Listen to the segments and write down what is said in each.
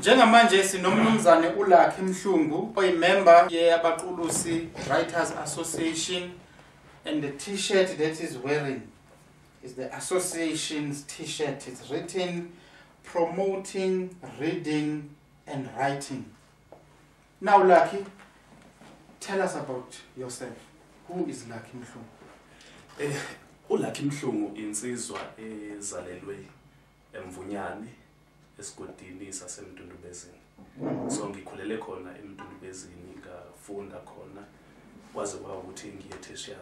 Njengamanje sinomnumzane uLucky Mhlungu oyimember yeAbaqulusi Writers Association, and the t-shirt that is wearing is the association's t-shirt. It's written promoting reading and writing. Now Lucky, tell us about yourself. Who is Lucky Mhlungu? uLucky Mhlungu insizwa ezalelwe eMvunyane esigodini saseMtundubezini. So ngikhulele khona eMtundubezini, ngafunda khona kwaze kwaba ukuthi ngiye tertiary.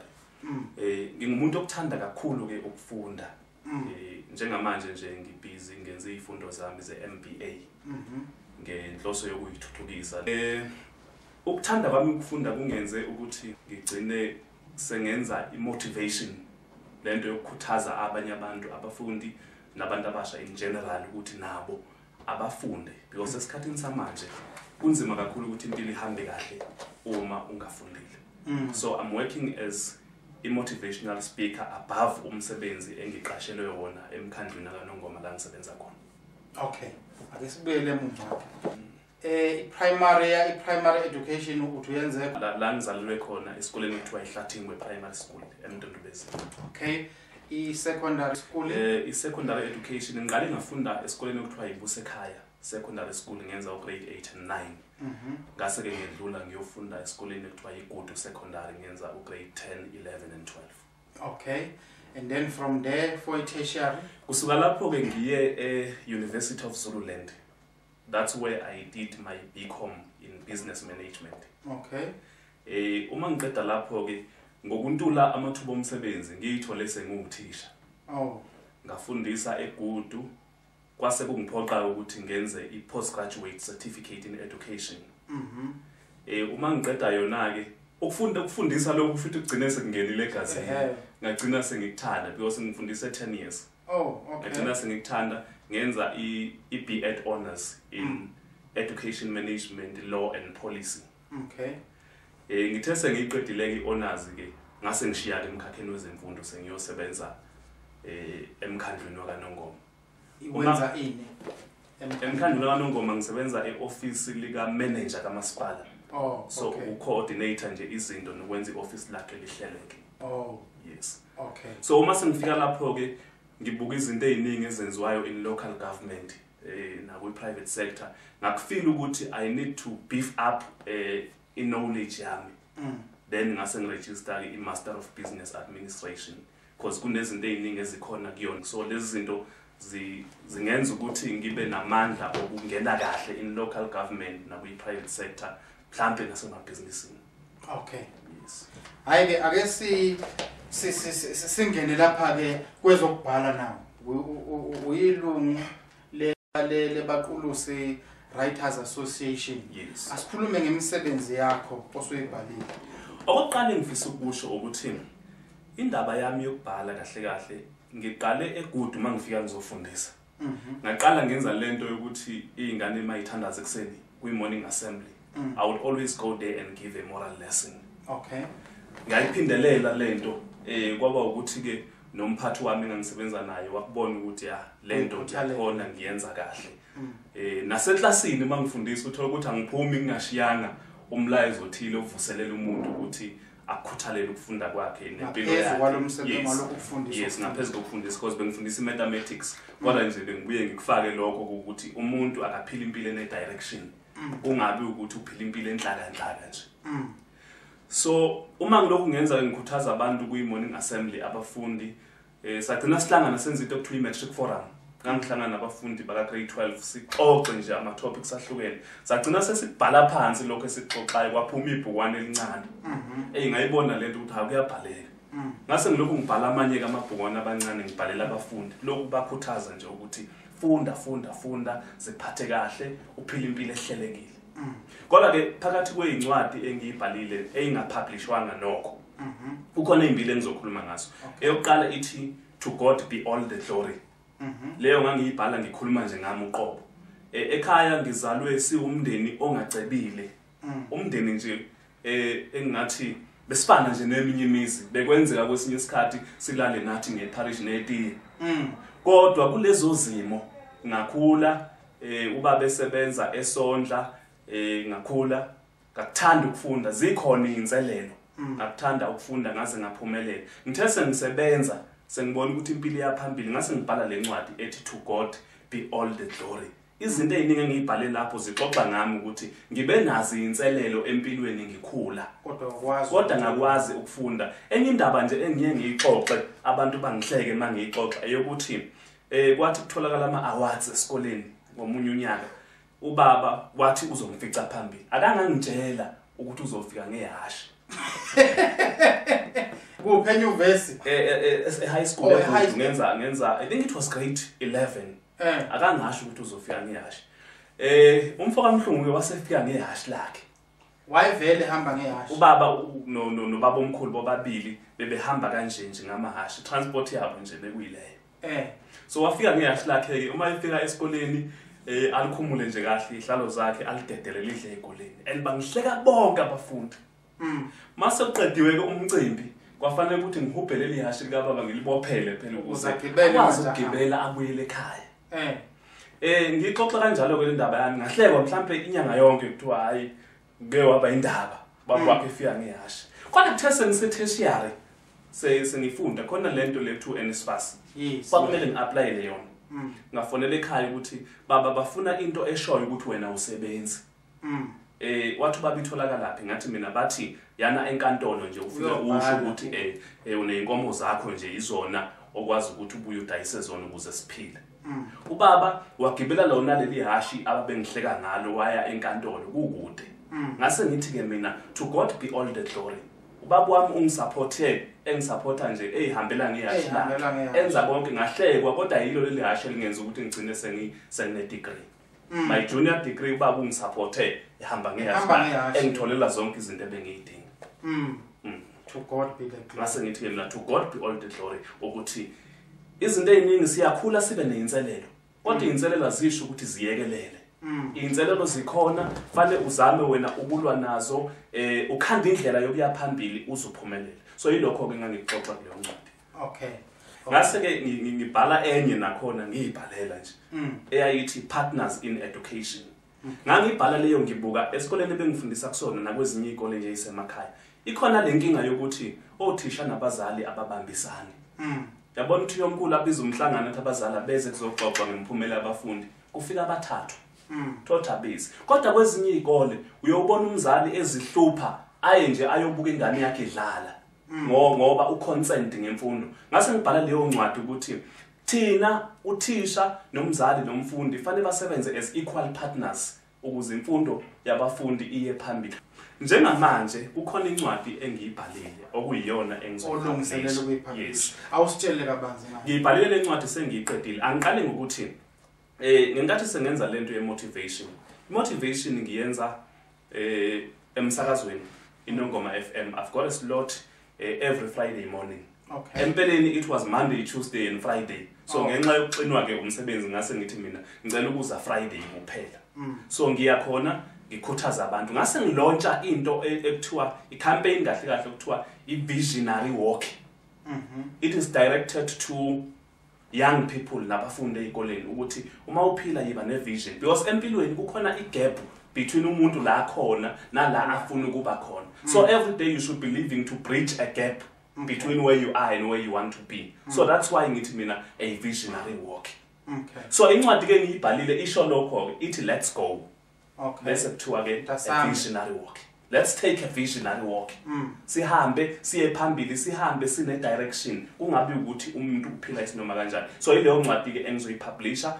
Ngingumuntu okuthanda kakhulu ke ukufunda. Njengamanje nje ngibhizi ngenze izifundo zami ze-MBA. Ngenhloso yokuyithuthukisa. Ukuthanda kwami ukufunda kungenze ukuthi ngigcine sengenza imotivation, lento yokukhuthaza abanye abantu, abafundi nabantu abasha in general ukuthi nabo abafunde, because esikhathini samanje kunzima kakhulu ukuthi impilo ihambe kahle uma ungafundile. So I'm working as a motivational speaker above umsebenzi engiqashelwe wona emkhandlwini kaNongoma la ngisebenza khona. Okay, ake sibuyele emuva. Primary education uthi uyenze la ngizalelwe khona esikoleni ekuthiwa iHlathingwe Primary School eMtundubezini. Okay, i-secondary school i-secondary education ngiqale ngafunda esikoleni ekuthiwa iBusekhaya Secondary School, ngenza grade 8 and 9. Ngase ke ngedlula ngiyofunda esikoleni ekuthiwa iGudu Secondary, ngenza grade 10, 11 and 12. Okay, and then from there for tertiary kusuka lapho ke ngiye University of Zululand. That's where I did my BCom in business management. Okay. Uma ngiqeda lapho ke ngokuntula amathuba omsebenzi ngiyithole senguthisha. Oh. Ngafundisa eGudu, kwase kungiphoqa ukuthi ngenze i-postgraduate certificate in education. Uma ngiqeda yona ke ukufundisa lokhu futhi ugcine sekungenile egazini. Ngagcina sengikuthanda because ngifundise 10 years. Oh, okay. Ngagcina sengikuthanda ngenza i-B.Ed honors in education management, law and policy. Okay. Ngithe sengiqedile i-honors ke ngase ngishiya emkhakheni wezemfundo sengiyosebenza emkhandlwini kaNongoma. Wenza ini? Emkhandlwini kaNongoma ngisebenza e-office lika manager kamasipala. Oh, so okay. U-coordinator nje izinto nokwenza i-office lakhe lihleleke. Oh, yes. Okay. So uma sengifika lapho ke ngibuka izinto eziningi ezenziwayo in local government nakwi private sector, ngakufeel ukuthi I need to beef up in knowledge yami. Then ngase ngiregister i-Master of Business Administration because kunezinto eziningi ezikhona kuyona. So lezi zinto zingenza ukuthi ngibe namandla okungena kahle in local government nakwi private sector, mhlambe nasemabhizinisini. Okay. Yes. Hayi ke ake singene lapha ke kwezokubhala nawo. Uyilungu leBaqulusi Writers Association. Yes. Asikhulume ngemisebenzi yakho osuyibhalile. Okokuqala ngifisa ukusho ukuthi indaba yami yokubhala kahle kahle ngiqale eGudu mangifika ngizofundisa. Ngaqala ngenza lento yokuthi izingane mayithandaza ekseni kwi morning assembly. I would always go there and give a moral lesson. Okay. Ngayiphindelela lento kwaba ukuthi ke nomphathi wami engangisebenza naye wakubona ukuthi lento yakhona ngiyenza kahle. Naseklasini mangifundisa uthola ukuthi angiphumi ngingashiyanga umlayezo othile ovuselela umuntu ukuthi akukhuthalele ukufunda kwakhe nempilo yakhe. Yes, ngaphezulu kokufundisa because bengifundisa mathematics, kodwa nje bengibuye ngikufake lokho ukuthi umuntu akaphila impilo ene direction. Ungabi ukuthi uphila impilo enhlaka nje. So uma ngilokhu ngenza ngikhuthaza abantu kwi morning assembly abafundi, sagcina sihlangana senza into ekuthiwa i-matric forum. Ngangihlangana nabafundi baka grade 12 sixoxe nje ama topics ahlukene. Sagcina sesibhala phansi lokho esixoxayo kwaphuma ibhukwana elincane. Ngayibona lento ukuthi akuyabhaleka. Ngase ngilokhu ngibhala amanye kamabhukwana abancane ngibhalela abafundi lokhu bakhuthaza nje ukuthi funda ziphathe kahle uphila impilo ehlelekile. Kodwa ke phakathi kwezincwadi engiyibhalile engapublishwanga nokho ukhona izimbili engizokhuluma ngazo. Eyokuqala ithi To God Be All the Glory. Leyo ngangiyibhala ngikhuluma nje ngami uqobo. Ekhaya ngizalwe siwumndeni ongacebile. Umndeni nje engathi besifana nje neminye imizi, bekwenzeka kwesinye isikhathi silale nathi ngeparish netiye. Kodwa kulezo zimo ngakhula ubaba esebenza esondla ngakhula ngakuthanda ukufunda zikhona izinselelo ngakuthanda ukufunda ngaze ngaphumelela ngithe sengisebenza sengibona ukuthi impilo yaphambili ngase ngibhala lencwadi ethi to God be all the glory izinto eziningi engiyibhale lapho zixoxa ngami ukuthi ngibe nazi izinselelo empilweni ngikhula kodwa ngakwazi ukufunda enye indaba nje engiye ngiyixoxe abantu bangihleke mangiyixoxa eyokuthi kwathi kutholakala ama-awards esikoleni ngomunye unyaka ubaba wathi uzongifica phambili akangangitshela ukuthi uzofika ngehashi kuphi enyuvesi high school ngenza I think it was grade 11 akangasho ukuthi uzofika ngehashi umfoka Mhlungu wasefika ngehashi lakhe wayevele hamba ngehashi ubaba nobaba omkhulu bobabili bebehamba kanje nje ngamahashi transport yabo nje bekuyileyo so wafika ngehashi lakhe uma efika esikoleni alikhumule nje kahle ihlalo zakhe alidedele lidle ekoleni and bangihleka bonke abafundi mase uqediwe ke umcimbi kwafanele ukuthi ngihubhele lihashi lika baba ngilibophele phela ukuze akwazi ukugibela abuyele ekhaya ngixoxa kanjalo ke le ndaba yami ngahlekwa mhlambe inyanga yonke kuthiwa hayi ke waba indaba baba wakhe efika ngehashi kodwa kuthe sengisetertiary sengifunda khona lento le to NSFAS kwakumele ngiapplyele yona ngafonela ekhaya ukuthi baba bafuna into eshoyo ukuthi wena usebenzi wathi baba itholakala ngathi mina bathi yana enkantolo nje ufike usho ukuthi uneyinkomo zakho nje izona okwazi ukuthi ubuye udayise zona ukuze siphile ubaba wagibela lona leli hashi ababengihleka ngalo waya enkantolo kukude ngase ngithi ke mina to God be all the glory ubaba wami ungisupporte engisupporta nje ehambela ngehashi la enza konke ngahlekwa kodwa yilo leli hashi lingenza ukuthi ngigcine sengine degree my junior degree ubaba ungisupporte ehamba ngehashi engitholela zonke izinto ebengiyidinga to God be the glory ngase ngithi mina to God be all the glory ukuthi izinto eziningi siyakhula sibe nezinselelo kodwa izinselelo azisho ukuthi ziyekelele izinselelo zikhona fanele uzame wena ukulwa nazo ukhanda indlela yokuya phambili uzuphumelela so yilokho ke ngangixoxa kuleyo ncwadi okay ngase ke ngibhala enye nakhona ngiyibhalela nje eyayithi partners in education ngangibhala leyo ngibuka esikoleni bengifundisa kusona nakwezinye izikole nje isemakhaya ikhona lenkinga yokuthi othisha nabazali ababambisani yabona ukuthi yomkhulu abiza umhlangano ethi abazali beze kuzoxoxa ngempumela yabafundi kufika abathathu tothabisi kodwa kwezinye izikole uyobona umzali ezihlupha aye nje ayobuka ingane yakhe idlala ngoba uconsent ngemfundo ngase ngibhala leyo ncwadi ukuthi thina uthisha nomzali nomfundi fanele basebenze as equal partners ukuze imfundo yabafundi iye phambili njengamanje kukhona incwadi engiyibhalile okuyiyona engizolungiselela ukuyipublish awusitshele kabanzi ngayo ngiyibhalile le ncwadi sengiyiqedile angiqale ngokuthi ngenkathi sengenza lento ye motivation ngiyenza emsakazweni iNongoma FM I've got a slot every Friday morning okay empeleni it was Monday Tuesday and Friday so ngenxa yokuxinwa ke umsebenzi ngase ngithi mina ngicela ukuza Friday kuphela so ngiyakhona ngikhuthaza abantu ngase ngilauncha into ekuthiwa icampaign kahle kahle okuthiwa ivisionary walk it is directed to young people nabafunde ezikoleni ukuthi uma uphila yiba nevision because empilweni kukhona igap between umuntu la khona nala afuna ukuba khona so every day you should be living to bridge a gap between where you are and where you want to be so that's why ngithi mina a visionary walk okay so incwadi ke ngiyibhalile isho lokho ithi let's go okay bese kuthiwa ke a visionary walk let's take a visionary walk sihambe siye phambili sihambe sine direction kungabi ukuthi umuntu uphila isinoma kanjani so ileyo ncwadi ke engizoyipublisha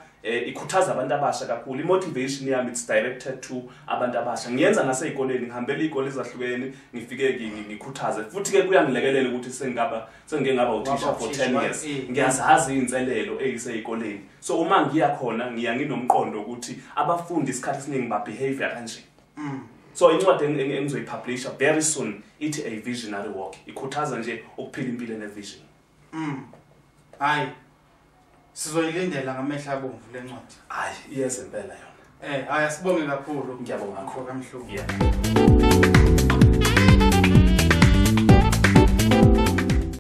ikhuthaza abantu abasha kakhulu imotivation yami it's directed to abantu abasha ngiyenza nasezikoleni ngihambela izikole ezahlukene ngifike ngikhuthaze futhi ke kuyangilekelela ukuthi sengingaba uthisha for 10 years ngiyazazi izinselelo ezisezikoleni so uma ngiya khona nginomqondo ukuthi abafundi isikhathi esiningi ba behavior kanje so incwadi engizoyipublisha very soon ithi a visionary walk ikhuthaza nje ukuphila impilo nevision hayi sizoyilindela ngamehla abomvu lencwadi hayi yes impela yona ayasibonge kakhulu ngiyabonga kakhulu Mhlungu yeah